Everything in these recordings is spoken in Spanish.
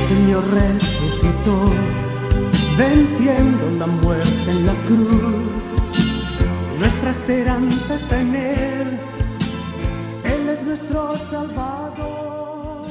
Señor resucitó, venciendo la muerte en la cruz. Nuestra esperanza está en Él, Él es nuestro Salvador.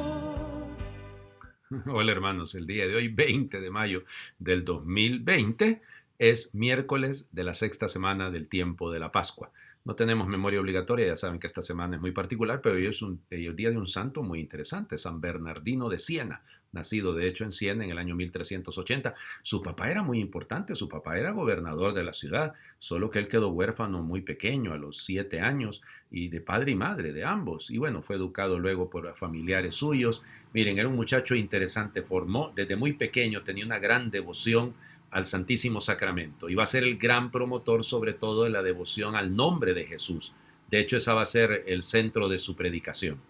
Hola hermanos, el día de hoy, 20 de mayo del 2020, es miércoles de la sexta semana del tiempo de la Pascua. No tenemos memoria obligatoria, ya saben que esta semana es muy particular, pero hoy es el día de un santo muy interesante, San Bernardino de Siena, nacido de hecho en Siena en el año 1380. Su papá era muy importante, su papá era gobernador de la ciudad, solo que él quedó huérfano muy pequeño, a los 7 años, y de padre y madre, de ambos, y bueno, fue educado luego por familiares suyos. Miren, era un muchacho interesante, formó desde muy pequeño, tenía una gran devoción al Santísimo Sacramento. Y va a ser el gran promotor sobre todo de la devoción al nombre de Jesús. De hecho, esa va a ser el centro de su predicación.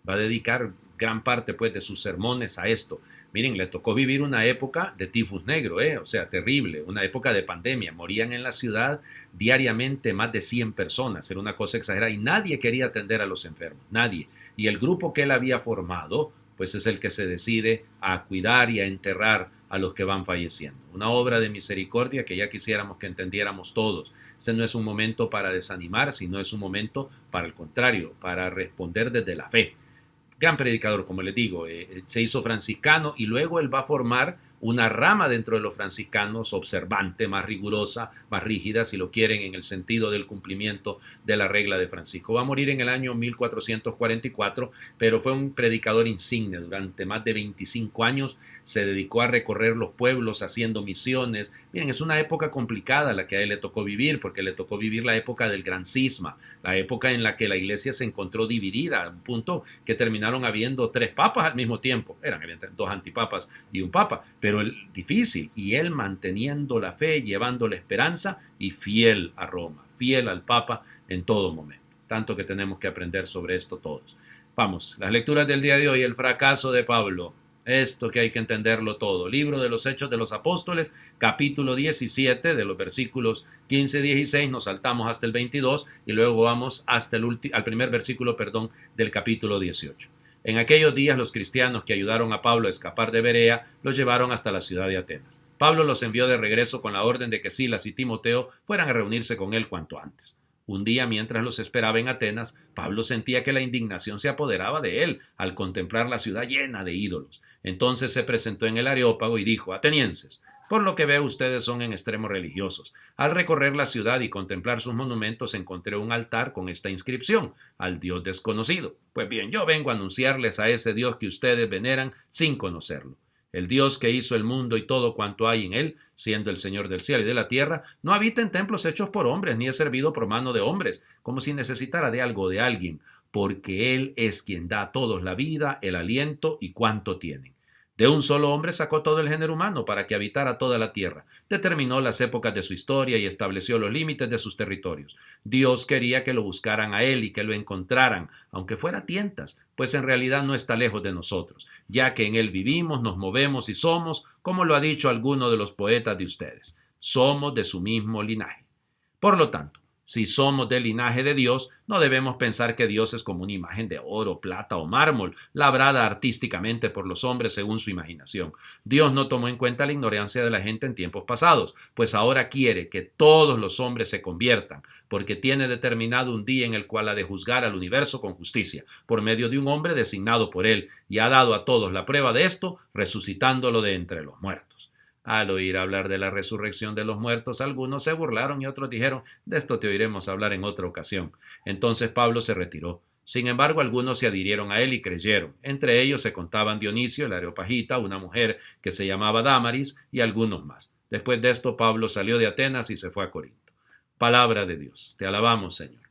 Va a dedicar gran parte pues de sus sermones a esto. Miren, le tocó vivir una época de tifus negro, o sea, terrible, una época de pandemia. Morían en la ciudad diariamente más de 100 personas, era una cosa exagerada y nadie quería atender a los enfermos, nadie. Y el grupo que él había formado, pues es el que se decide a cuidar y a enterrar a los que van falleciendo. Una obra de misericordia que ya quisiéramos que entendiéramos todos. Este no es un momento para desanimar, sino es un momento, para el contrario, para responder desde la fe. Gran predicador, como les digo, se hizo franciscano y luego él va a formar una rama dentro de los franciscanos observante, más rigurosa, más rígida, si lo quieren, en el sentido del cumplimiento de la regla de Francisco. Va a morir en el año 1444, pero fue un predicador insigne. Durante más de 25 años se dedicó a recorrer los pueblos haciendo misiones. Miren, es una época complicada la que a él le tocó vivir, porque le tocó vivir la época del gran cisma, la época en la que la iglesia se encontró dividida, a un punto que terminaron habiendo 3 papas al mismo tiempo. Eran evidentemente 2 antipapas y un papa, pero difícil, y él manteniendo la fe, llevando la esperanza y fiel a Roma, fiel al Papa en todo momento. Tanto que tenemos que aprender sobre esto todos. Vamos, las lecturas del día de hoy, el fracaso de Pablo. Esto que hay que entenderlo todo. Libro de los Hechos de los Apóstoles, capítulo 17, de los versículos 15-16, nos saltamos hasta el 22 y luego vamos hasta al primer versículo, del capítulo 18. En aquellos días los cristianos que ayudaron a Pablo a escapar de Berea los llevaron hasta la ciudad de Atenas. Pablo los envió de regreso con la orden de que Silas y Timoteo fueran a reunirse con él cuanto antes. Un día, mientras los esperaba en Atenas, Pablo sentía que la indignación se apoderaba de él al contemplar la ciudad llena de ídolos. Entonces se presentó en el Areópago y dijo: Atenienses, por lo que veo ustedes son en extremo religiosos. Al recorrer la ciudad y contemplar sus monumentos encontré un altar con esta inscripción: al Dios desconocido. Pues bien, yo vengo a anunciarles a ese Dios que ustedes veneran sin conocerlo. El Dios que hizo el mundo y todo cuanto hay en él, siendo el Señor del cielo y de la tierra, no habita en templos hechos por hombres, ni es servido por mano de hombres, como si necesitara de algo de alguien, porque Él es quien da a todos la vida, el aliento y cuanto tienen. De un solo hombre sacó todo el género humano para que habitara toda la tierra. Determinó las épocas de su historia y estableció los límites de sus territorios. Dios quería que lo buscaran a Él y que lo encontraran, aunque fuera a tientas, pues en realidad no está lejos de nosotros, ya que en Él vivimos, nos movemos y somos, como lo ha dicho alguno de los poetas de ustedes. Somos de su mismo linaje. Por lo tanto, si somos del linaje de Dios, no debemos pensar que Dios es como una imagen de oro, plata o mármol, labrada artísticamente por los hombres según su imaginación. Dios no tomó en cuenta la ignorancia de la gente en tiempos pasados, pues ahora quiere que todos los hombres se conviertan, porque tiene determinado un día en el cual ha de juzgar al universo con justicia, por medio de un hombre designado por él, y ha dado a todos la prueba de esto, resucitándolo de entre los muertos. Al oír hablar de la resurrección de los muertos, algunos se burlaron y otros dijeron: de esto te oiremos hablar en otra ocasión. Entonces Pablo se retiró. Sin embargo, algunos se adhirieron a él y creyeron. Entre ellos se contaban Dionisio, el Areopagita, una mujer que se llamaba Dámaris y algunos más. Después de esto, Pablo salió de Atenas y se fue a Corinto. Palabra de Dios. Te alabamos, Señor.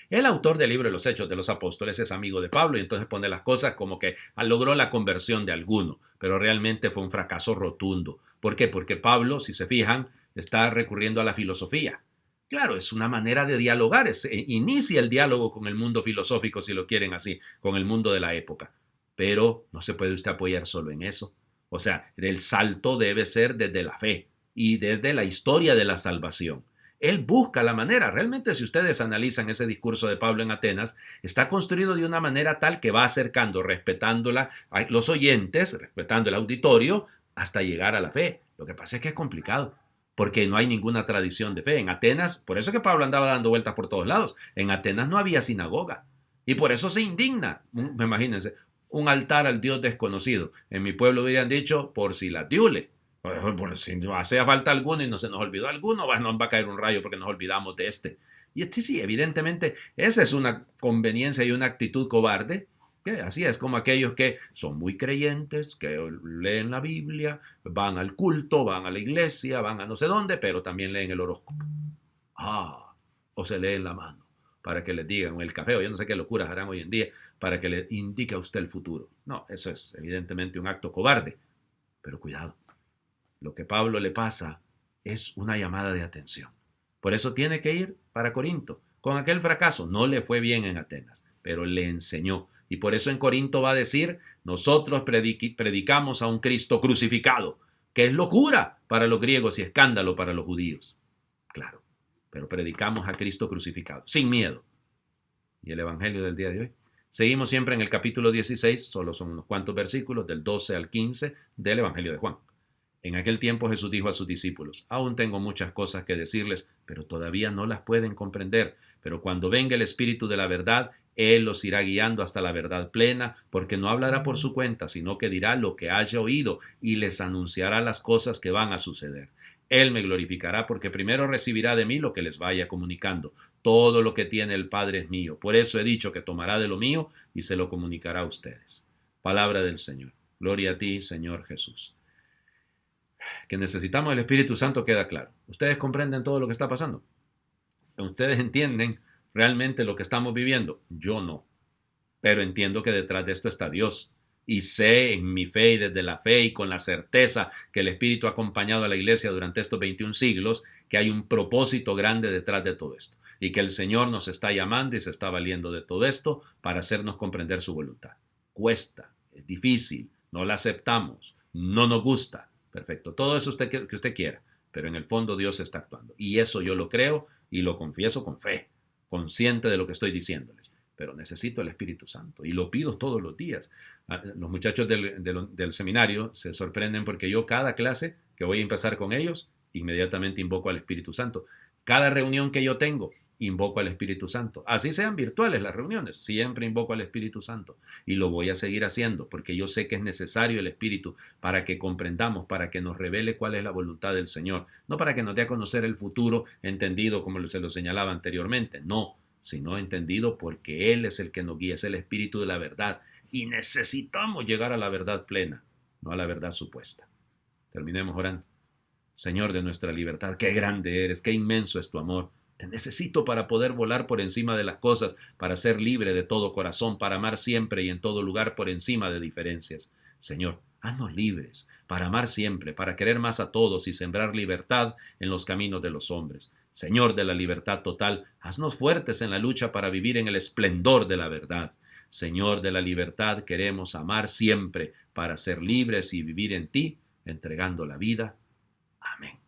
El autor del libro de los Hechos de los Apóstoles es amigo de Pablo y entonces pone las cosas como que logró la conversión de alguno, pero realmente fue un fracaso rotundo. ¿Por qué? Porque Pablo, si se fijan, está recurriendo a la filosofía. Claro, es una manera de dialogar, inicia el diálogo con el mundo filosófico, si lo quieren así, con el mundo de la época. Pero no se puede usted apoyar solo en eso. O sea, el salto debe ser desde la fe y desde la historia de la salvación. Él busca la manera. Realmente, si ustedes analizan ese discurso de Pablo en Atenas, está construido de una manera tal que va acercando, respetando los oyentes, respetando el auditorio, hasta llegar a la fe. Lo que pasa es que es complicado, porque no hay ninguna tradición de fe. En Atenas, por eso que Pablo andaba dando vueltas por todos lados, en Atenas no había sinagoga. Y por eso se indigna. Imagínense, un altar al Dios desconocido. En mi pueblo hubieran dicho, por si la diule. Por si hacía falta alguno y no se nos olvidó alguno, nos va a caer un rayo porque nos olvidamos de este. Y sí, evidentemente, esa es una conveniencia y una actitud cobarde. Que así es como aquellos que son muy creyentes, que leen la Biblia, van al culto, van a la iglesia, van a no sé dónde, pero también leen el horóscopo. O se leen la mano para que les digan, o el café, o yo no sé qué locuras harán hoy en día, para que le indique a usted el futuro. No, eso es evidentemente un acto cobarde. Pero cuidado, lo que a Pablo le pasa es una llamada de atención. Por eso tiene que ir para Corinto. Con aquel fracaso no le fue bien en Atenas, pero le enseñó. Y por eso en Corinto va a decir, nosotros predicamos a un Cristo crucificado, que es locura para los griegos y escándalo para los judíos. Claro, pero predicamos a Cristo crucificado, sin miedo. ¿Y el evangelio del día de hoy? Seguimos siempre en el capítulo 16, solo son unos cuantos versículos, del 12 al 15 del evangelio de Juan. En aquel tiempo Jesús dijo a sus discípulos, aún tengo muchas cosas que decirles, pero todavía no las pueden comprender. Pero cuando venga el Espíritu de la verdad, Él los irá guiando hasta la verdad plena, porque no hablará por su cuenta, sino que dirá lo que haya oído y les anunciará las cosas que van a suceder. Él me glorificará porque primero recibirá de mí lo que les vaya comunicando. Todo lo que tiene el Padre es mío. Por eso he dicho que tomará de lo mío y se lo comunicará a ustedes. Palabra del Señor. Gloria a ti, Señor Jesús. Que necesitamos el Espíritu Santo queda claro. ¿Ustedes comprenden todo lo que está pasando? ¿Ustedes entienden realmente lo que estamos viviendo? Yo no. Pero entiendo que detrás de esto está Dios. Y sé en mi fe y desde la fe y con la certeza que el Espíritu ha acompañado a la iglesia durante estos 21 siglos, que hay un propósito grande detrás de todo esto. Y que el Señor nos está llamando y se está valiendo de todo esto para hacernos comprender su voluntad. Cuesta, es difícil, no la aceptamos, no nos gusta. Perfecto, todo eso que usted quiera, pero en el fondo Dios está actuando. Y eso yo lo creo y lo confieso con fe, consciente de lo que estoy diciéndoles. Pero necesito el Espíritu Santo y lo pido todos los días. Los muchachos del seminario se sorprenden porque yo cada clase que voy a empezar con ellos, inmediatamente invoco al Espíritu Santo. Cada reunión que yo tengo, invoco al Espíritu Santo. Así sean virtuales las reuniones, siempre invoco al Espíritu Santo. Y lo voy a seguir haciendo porque yo sé que es necesario el Espíritu para que comprendamos, para que nos revele cuál es la voluntad del Señor. No para que nos dé a conocer el futuro entendido como se lo señalaba anteriormente, no, sino entendido porque Él es el que nos guía, es el Espíritu de la verdad. Y necesitamos llegar a la verdad plena, no a la verdad supuesta. Terminemos orando. Señor de nuestra libertad, qué grande eres, qué inmenso es tu amor. Te necesito para poder volar por encima de las cosas, para ser libre de todo corazón, para amar siempre y en todo lugar por encima de diferencias. Señor, haznos libres, para amar siempre, para querer más a todos y sembrar libertad en los caminos de los hombres. Señor de la libertad total, haznos fuertes en la lucha para vivir en el esplendor de la verdad. Señor de la libertad, queremos amar siempre para ser libres y vivir en ti, entregando la vida. Amén.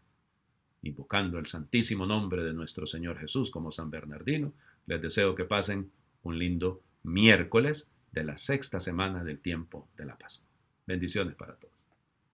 Invocando el santísimo nombre de nuestro Señor Jesús como San Bernardino, les deseo que pasen un lindo miércoles de la sexta semana del tiempo de la Pascua. Bendiciones para todos.